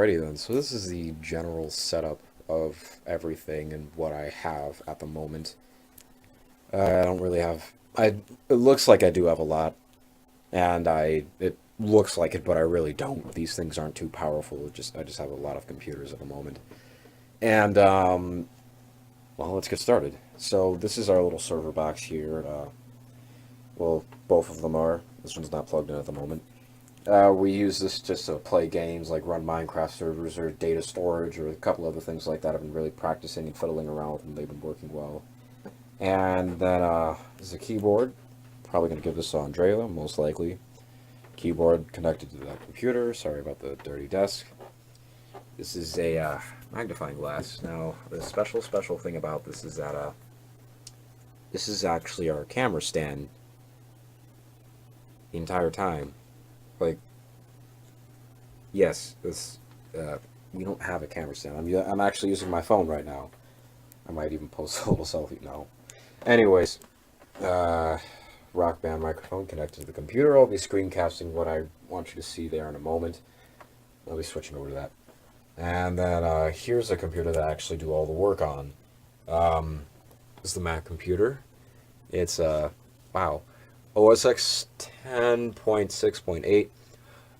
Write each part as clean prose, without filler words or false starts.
Alrighty then, so this is the general setup of everything and what I have at the moment. I don't really have. It looks like I do have a lot, and it looks like it, but I really don't. These things aren't too powerful. I just have a lot of computers at the moment. And well, let's get started. So this is our little server box here. Well, both of them are. This one's not plugged in at the moment. We use this just to play games like run Minecraft servers or data storage or a couple other things like that. I've been really practicing and fiddling around with them. They've been working well. And then this is a keyboard. Probably going to give this to Andrea, most likely. Keyboard connected to that computer. Sorry about the dirty desk. This is a magnifying glass. Now, the special thing about this is that this is actually our camera stand the entire time. Like, yes, this we don't have a camera stand. I'm actually using my phone right now. I might even post a little selfie now. Anyways, uh, Rock Band microphone connected to the computer. I'll be screencasting what I want you to see there in a moment. I'll be switching over to that. And then here's a computer that I actually do all the work on. This is the Mac computer. It's wow, OS X 10.6.8.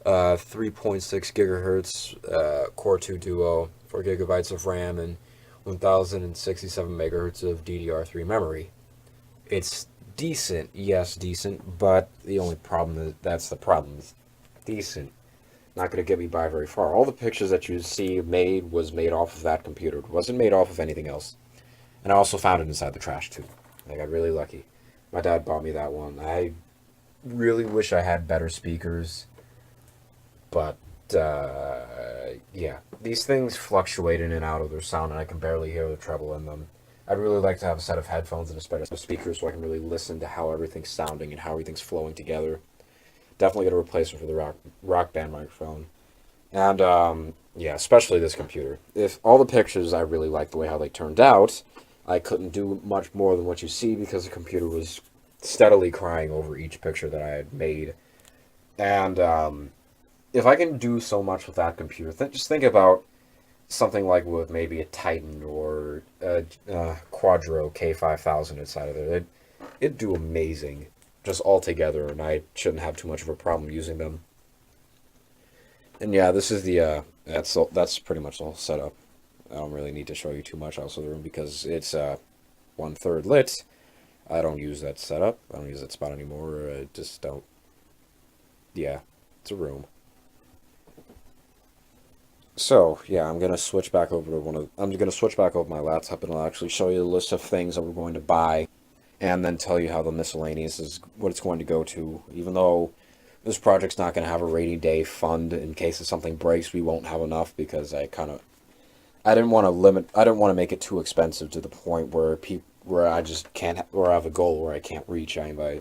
3.6 gigahertz Core 2 Duo, 4 gigabytes of RAM, and 1067 megahertz of DDR3 memory. It's decent, yes, decent, but the only problem is that's the problem. It's decent. Not going to get me by very far. All the pictures that you see was made off of that computer. It wasn't made off of anything else. And I also found it inside the trash too. I got really lucky. My dad bought me that one. I really wish I had better speakers. But yeah, these things fluctuate in and out of their sound, and I can barely hear the treble in them. I'd really like to have a set of headphones and a set of speakers so I can really listen to how everything's sounding and how everything's flowing together. Definitely going to replace it for the rock band microphone, and yeah, especially this computer. If all the pictures I really like the way how they turned out, I couldn't do much more than what you see because the computer was steadily crying over each picture that I had made, and if I can do so much with that computer, just think about something like with maybe a Titan or a Quadro K5000 inside of it. It'd do amazing just all together, and I shouldn't have too much of a problem using them. And yeah, this is the that's pretty much the whole setup. I don't really need to show you too much else of the room because it's one third lit. I don't use that setup. I don't use that spot anymore. I just don't. Yeah, it's a room. So yeah, I'm gonna switch back over to I'm gonna switch back over my laptop, and I'll actually show you the list of things that we're going to buy, and then tell you how the miscellaneous is what it's going to go to. Even though this project's not going to have a rainy day fund in case if something breaks, we won't have enough because I didn't want to I didn't want to make it too expensive to the point where where I just can't where I have a goal where I can't reach anybody.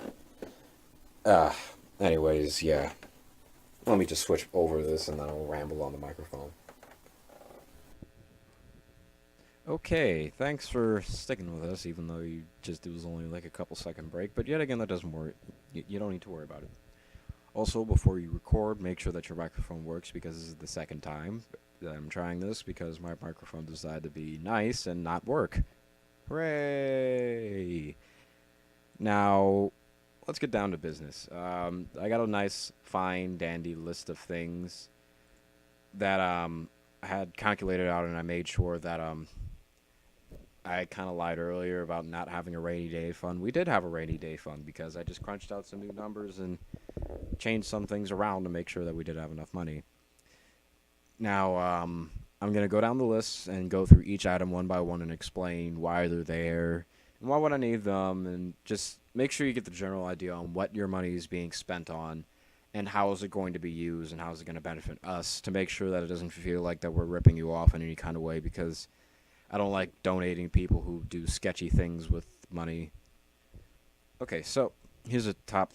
Uh, anyways, yeah. Let me just switch over this and then I'll ramble on the microphone. Okay, thanks for sticking with us, even though it was only like a couple second break. But yet again, that doesn't worry. You don't need to worry about it. Also, before you record, make sure that your microphone works because this is the second time that I'm trying this because my microphone decided to be nice and not work. Hooray! Now, let's get down to business. I got a nice, fine, dandy list of things that I had calculated out, and I made sure that I kind of lied earlier about not having a rainy day fund. We did have a rainy day fund because I just crunched out some new numbers and changed some things around to make sure that we did have enough money. Now, I'm going to go down the list and go through each item one by one and explain why they're there and why would I need them, and just make sure you get the general idea on what your money is being spent on and how is it going to be used and how is it going to benefit us, to make sure that it doesn't feel like that we're ripping you off in any kind of way, because I don't like donating people who do sketchy things with money. Okay, so here's a top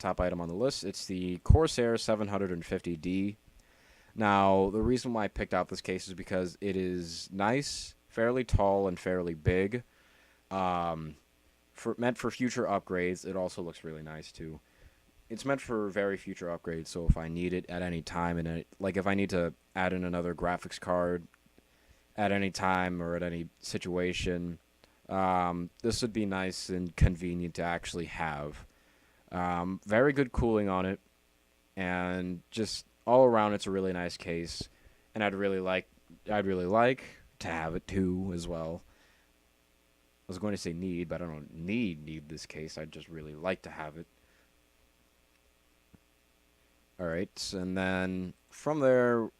item on the list. It's the Corsair 750D. Now, the reason why I picked out this case is because it is nice, fairly tall, and fairly big. Meant for future upgrades. It also looks really nice too. it's meant for very future upgrades. So if I need it at any time, and like if I need to add in another graphics card at any time or at any situation, this would be nice and convenient to actually have. Very good cooling on it, and just all around, it's a really nice case. And I'd really like to have it too as well. I was going to say need, but I don't need this case. I'd just really like to have it. All right, and then from there,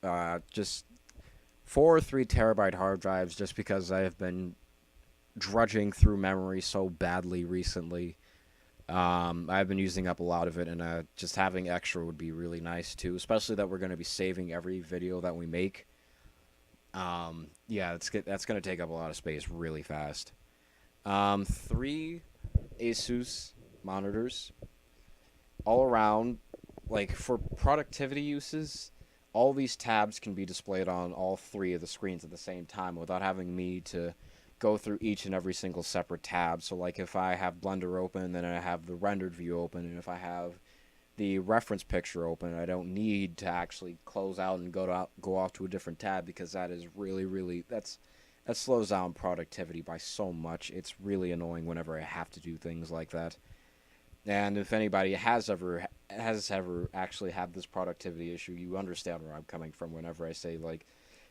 just 4 3 terabyte hard drives, just because I have been drudging through memory so badly recently. I've been using up a lot of it, and just having extra would be really nice too, especially that we're going to be saving every video that we make. Yeah, that's going to take up a lot of space really fast. 3 Asus monitors all around, like for productivity uses. All these tabs can be displayed on all 3 of the screens at the same time without having me to go through each and every single separate tab. So like if I have Blender open, then I have the rendered view open, and if I have the reference picture open, I don't need to actually close out and go off to a different tab, because that is really that slows down productivity by so much. It's really annoying whenever I have to do things like that. And if anybody has ever actually had this productivity issue, you understand where I'm coming from whenever I say, like,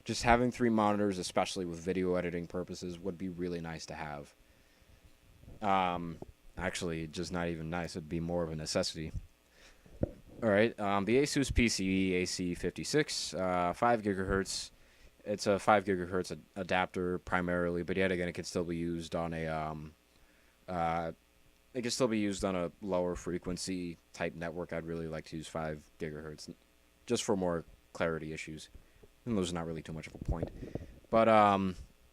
just having 3 monitors, especially with video editing purposes, would be really nice to have. Actually, just not even nice. It'd be more of a necessity. All right. The Asus PCE AC56, 5 gigahertz. It's a 5 gigahertz adapter primarily, but yet again, it can still be used on uh, a lower frequency type network. I'd really like to use 5 gigahertz, just for more clarity issues. And those are not really too much of a point. But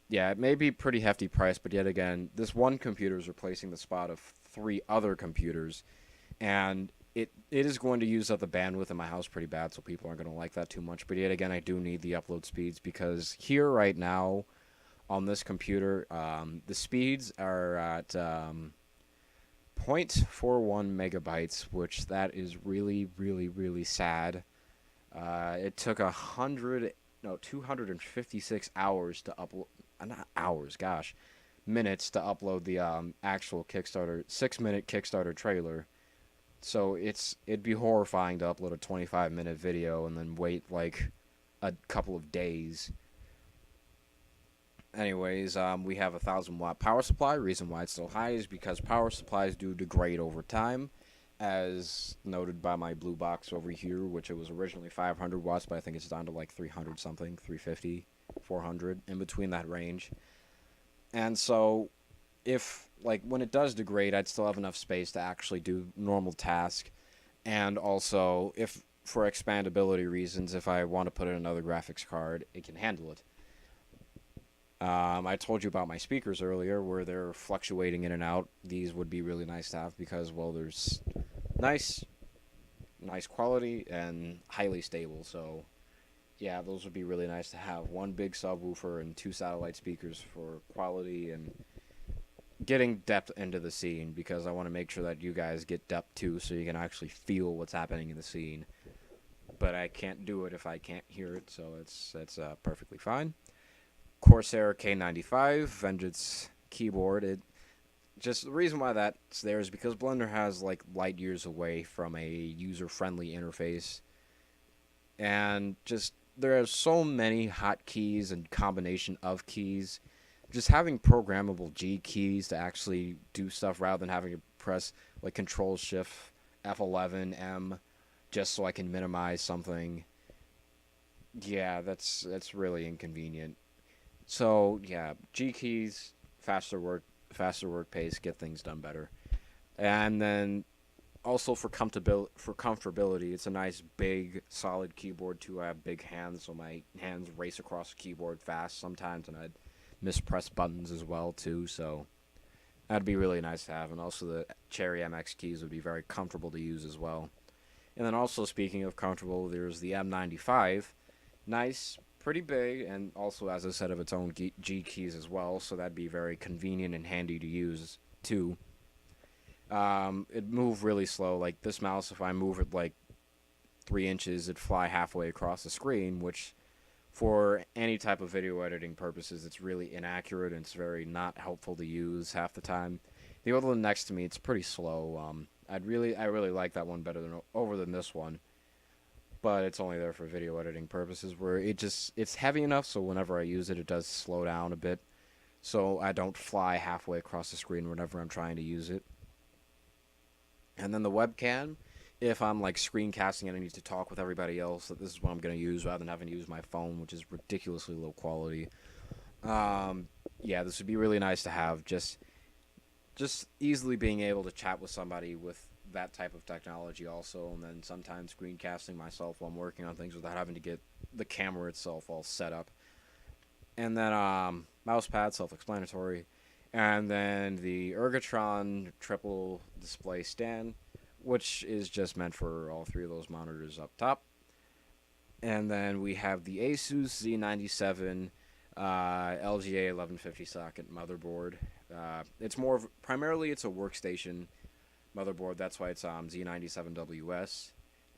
yeah, it may be pretty hefty price, but yet again, this one computer is replacing the spot of 3 other computers, and it is going to use up the bandwidth in my house pretty bad, so people aren't going to like that too much. But yet again, I do need the upload speeds, because here right now on this computer, the speeds are at 0.41 megabytes, which that is really sad. It took 256 hours to upload, not hours, gosh, minutes to upload the actual Kickstarter 6-minute Kickstarter trailer. So it'd be horrifying to upload a 25-minute video and then wait like a couple of days. Anyways, we have a 1,000 watt power supply. Reason why it's so high is because power supplies do degrade over time, as noted by my blue box over here, which it was originally 500 watts, but I think it's down to like 300 something, 350, 400, in between that range. And so, if, like, when it does degrade, I'd still have enough space to actually do normal tasks, and also, if for expandability reasons, if I want to put in another graphics card, it can handle it. I told you about my speakers earlier, where they're fluctuating in and out. These would be really nice to have because, well, there's nice quality and highly stable. So, yeah, those would be really nice to have. 1 big subwoofer and 2 satellite speakers for quality and getting depth into the scene, because I want to make sure that you guys get depth too, so you can actually feel what's happening in the scene. But I can't do it if I can't hear it, so it's perfectly fine. Corsair K95 Vengeance keyboard. It just, the reason why that's there is because Blender has like light years away from a user-friendly interface, and just there are so many hotkeys and combination of keys. Just having programmable G keys to actually do stuff rather than having to press like Control Shift F11 M just so I can minimize something. Yeah, that's really inconvenient. So yeah, G keys, faster work pace, get things done better. And then also for comfortability, it's a nice big solid keyboard too. I have big hands, so my hands race across the keyboard fast sometimes, and I'd mispress buttons as well too. So that'd be really nice to have. And also the Cherry MX keys would be very comfortable to use as well. And then also, speaking of comfortable, there's the M95. Nice, pretty big, and also, as I said, of its own G keys as well, so that'd be very convenient and handy to use too. It moved really slow. Like this mouse, if I move it like 3 inches, it'd fly halfway across the screen, which for any type of video editing purposes, it's really inaccurate and it's very not helpful to use half the time. The other one next to me, it's pretty slow. I really like that one better than this one, but it's only there for video editing purposes. Where it's heavy enough so whenever I use it, it does slow down a bit, so I don't fly halfway across the screen whenever I'm trying to use it. And then the webcam, if I'm like screencasting and I need to talk with everybody else, that this is what I'm going to use rather than having to use my phone, which is ridiculously low quality. Um, yeah, this would be really nice to have. Just easily being able to chat with somebody with that type of technology also, and then sometimes screencasting myself while I'm working on things without having to get the camera itself all set up. And then mouse pad, self-explanatory. And then the Ergotron triple display stand, which is just meant for all three of those monitors up top. And then we have the Asus Z97 LGA 1150 socket motherboard. It's more of, primarily it's a workstation motherboard. That's why it's Z97WS.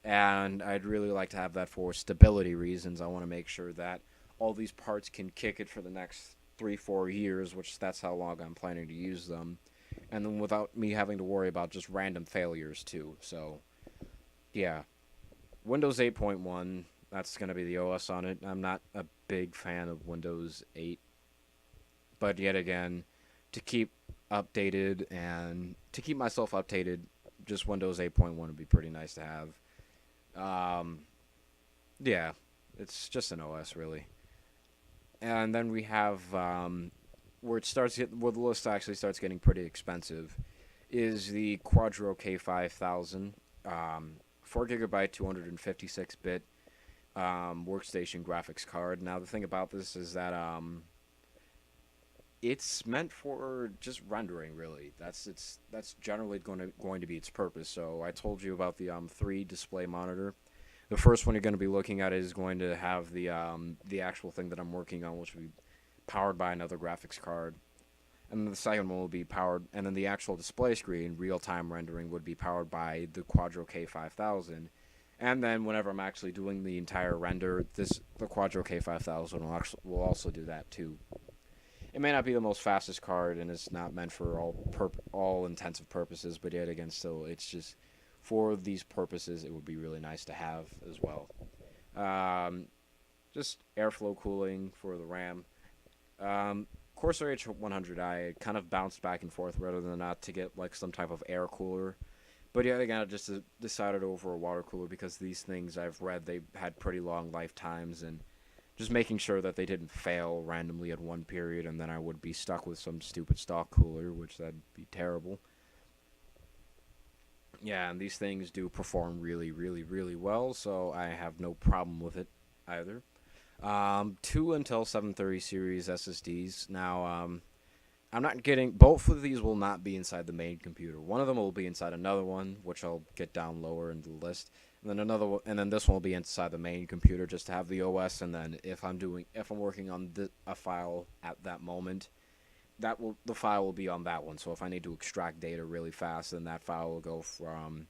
And I'd really like to have that for stability reasons. I want to make sure that all these parts can kick it for the next 3 4 years, which that's how long I'm planning to use them, and then without me having to worry about just random failures too. So yeah, Windows 8.1. That's gonna be the OS on it. I'm not a big fan of Windows 8, but yet again, to keep updated and to keep myself updated, just Windows 8.1 would be pretty nice to have. Yeah, it's just an OS really. And then we have where the list actually starts getting pretty expensive is the Quadro K5000, 4 gigabyte 256-bit workstation graphics card. Now the thing about this is that it's meant for just rendering really. That's generally going to be its purpose. So I told you about the three display monitor. The first one you're going to be looking at is going to have the actual thing that I'm working on, which will be powered by another graphics card. And then the second one will be powered, and then the actual display screen, real-time rendering, would be powered by the Quadro K5000. And then whenever I'm actually doing the entire render, the Quadro K5000 will also do that too. It may not be the most fastest card, and it's not meant for all intensive purposes, but yet again, still, it's just for these purposes, it would be really nice to have as well. Um, just airflow cooling for the RAM. Corsair H100i kind of bounced back and forth rather than not to get like some type of air cooler. But yet again, I just decided over a water cooler because these things I've read they had pretty long lifetimes, and just making sure that they didn't fail randomly at one period and then I would be stuck with some stupid stock cooler, which that'd be terrible. Yeah, and these things do perform really, really, really well, so I have no problem with it either. Two Intel 730 series SSDs. Now, I'm not getting both of these will not be inside the main computer. One of them will be inside another one, which I'll get down lower in the list. And then another one, and then this one will be inside the main computer just to have the OS. And then if I'm working on a file at that moment, the file will be on that one. So if I need to extract data really fast, then that file will go from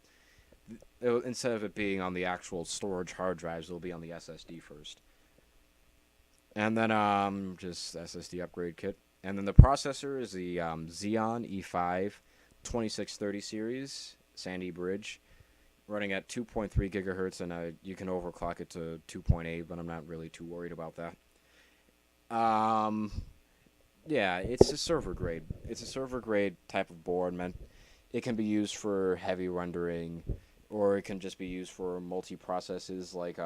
instead of it being on the actual storage hard drives, it'll be on the SSD first. And then just SSD upgrade kit. And then the processor is the Xeon E5 2630 series Sandy Bridge, running at 2.3 gigahertz, and you can overclock it to 2.8, but I'm not really too worried about that. Um, yeah, it's a server grade. It's a server grade type of board. Meant it can be used for heavy rendering, or it can just be used for multi processes like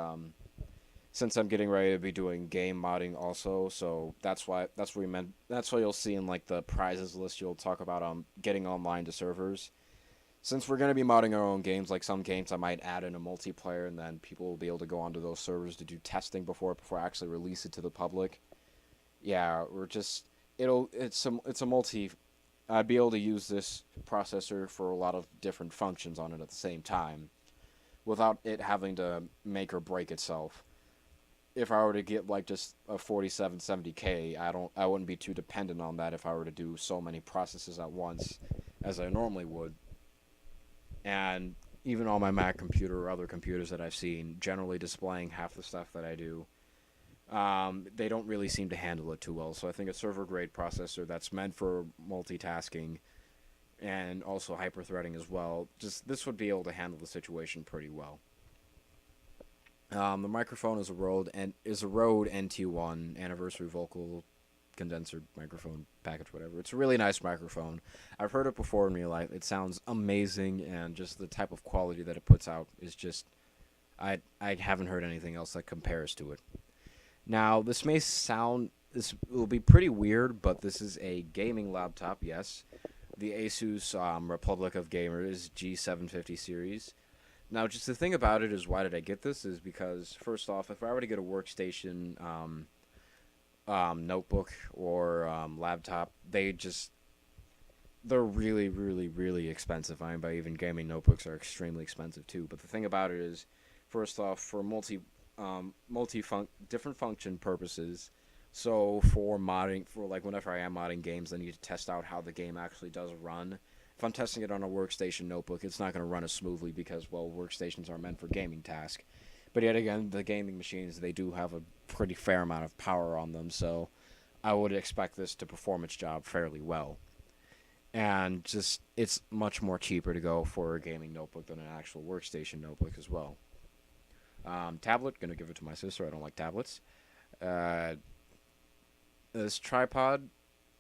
since I'm getting ready to be doing game modding also, so that's why you'll see in like the prizes list you'll talk about getting online to servers. Since we're gonna be modding our own games, like some games I might add in a multiplayer and then people will be able to go onto those servers to do testing before I actually release it to the public. Yeah, we're just it's a multi I'd be able to use this processor for a lot of different functions on it at the same time without it having to make or break itself. If I were to get like just a 4770K, I wouldn't be too dependent on that if I were to do so many processes at once as I normally would. And even on my Mac computer or other computers that I've seen, generally displaying half the stuff that I do, they don't really seem to handle it too well. So I think a server grade processor that's meant for multitasking and also hyper-threading as well, just this would be able to handle the situation pretty well. The microphone is a Rode NT1 anniversary vocal condenser microphone package, whatever. It's a really nice microphone. I've heard it before in real life. It sounds amazing, and just the type of quality that it puts out is just I haven't heard anything else that compares to it. Now, this will be pretty weird, but this is a gaming laptop. Yes, the Asus Republic of Gamers G750 series. Now, just the thing about it is, why did I get this? Is because first off, if I were to get a workstation, notebook or laptop, they're really, really, really expensive. I mean, by even gaming notebooks are extremely expensive too. But the thing about it is, first off, for different function purposes. So for modding, for like whenever I am modding games, I need to test out how the game actually does run. If I'm testing it on a workstation notebook, it's not going to run as smoothly because, well, workstations are meant for gaming tasks. But yet again, the gaming machines, they do have a pretty fair amount of power on them, so I would expect this to perform its job fairly well. And just, it's much more cheaper to go for a gaming notebook than an actual workstation notebook as well. Tablet, gonna give it to my sister. I don't like tablets. Uh, this tripod,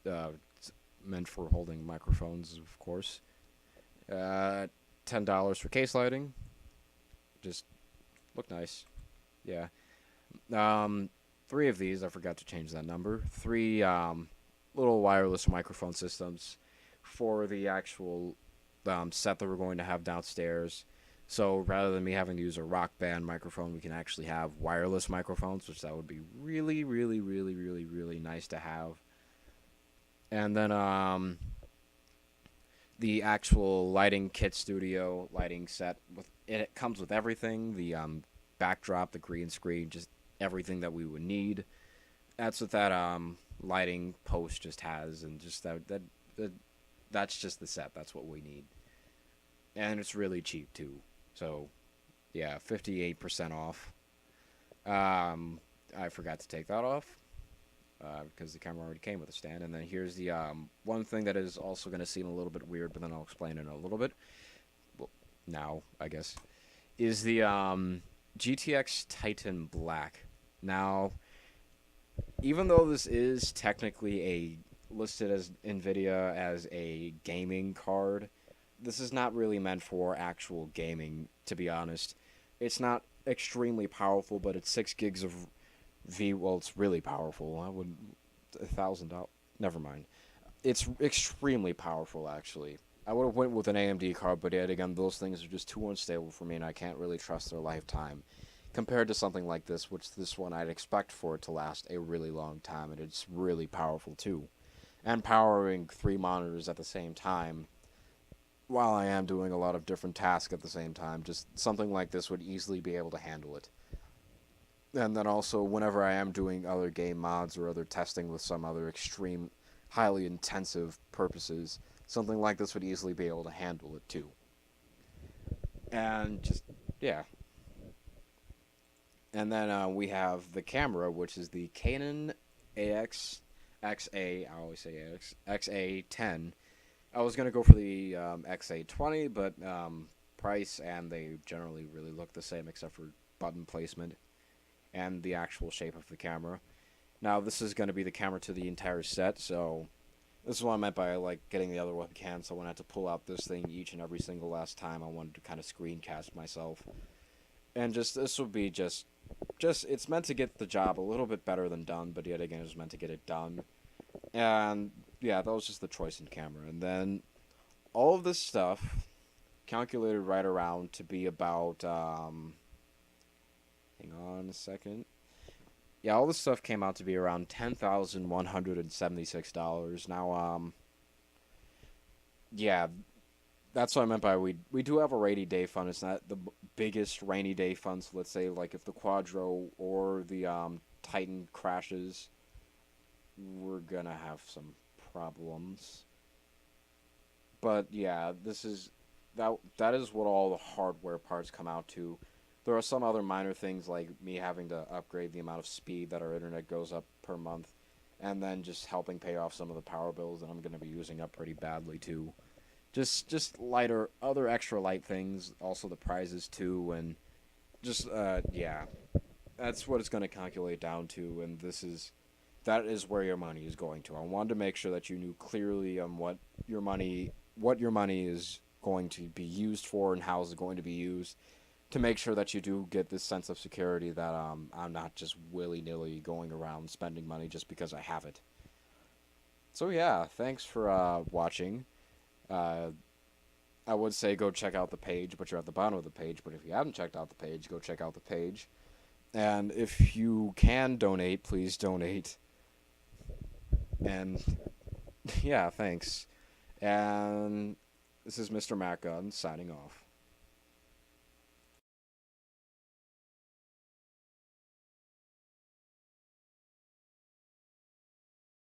it's meant for holding microphones, of course. Uh, $10 for case lighting. Just look nice. Yeah. Um, three of these, I forgot to change that number. Three little wireless microphone systems for the actual set that we're going to have downstairs. So rather than me having to use a rock band microphone, we can actually have wireless microphones, which that would be really, really, really, really, really nice to have. And then the actual lighting kit studio lighting set with it comes with everything, the backdrop, the green screen, just everything that we would need. That's what that lighting post just has, and just that's just the set. That's what we need, and it's really cheap too. So yeah, 58% off. I forgot to take that off because the camera already came with a stand. And then here's the one thing that is also going to seem a little bit weird, but then I'll explain it in a little bit. Well, now, I guess, is the GTX Titan Black. Now, even though this is technically listed as NVIDIA as a gaming card, this is not really meant for actual gaming, to be honest. It's not extremely powerful, but it's 6 gigs of well, it's really powerful. I would $1,000. Never mind. It's extremely powerful, actually. I would have went with an AMD card, but yet again, those things are just too unstable for me, and I can't really trust their lifetime. Compared to something like this, which this one I'd expect for it to last a really long time, and it's really powerful too. And powering 3 monitors at the same time, while I am doing a lot of different tasks at the same time, just something like this would easily be able to handle it. And then also, whenever I am doing other game mods or other testing with some other extreme, highly intensive purposes, something like this would easily be able to handle it too. And just, yeah. And then we have the camera, which is the Canon AX XA. I always say AX XA10. I was gonna go for the XA20, but price and they generally really look the same except for button placement and the actual shape of the camera. Now this is going to be the camera to the entire set, so this is what I meant by like getting the other webcam, so when I had to pull out this thing each and every single last time, I wanted to kind of screencast myself. And just this would be just it's meant to get the job a little bit better than done, but yet again it's meant to get it done. And yeah, that was just the choice in camera. And then all of this stuff calculated right around to be about hang on a second. Yeah, all this stuff came out to be around $10,176. Now, yeah, that's what I meant by we do have a rainy day fund. It's not the biggest rainy day fund. So let's say like if the Quadro or the Titan crashes, we're gonna have some problems. But yeah, this is that is what all the hardware parts come out to. There are some other minor things like me having to upgrade the amount of speed that our internet goes up per month, and then just helping pay off some of the power bills that I'm going to be using up pretty badly too. Just lighter other extra light things, also the prizes too, and just yeah, that's what it's going to calculate down to, and that is where your money is going to. I wanted to make sure that you knew clearly on what your money is going to be used for and how it's going to be used, to make sure that you do get this sense of security that I'm not just willy-nilly going around spending money just because I have it. So yeah, thanks for watching. Uh, I would say go check out the page, but you're at the bottom of the page. But if you haven't checked out the page, go check out the page. And if you can donate, please donate. And yeah, thanks. And this is Mr. Matt Gunn signing off.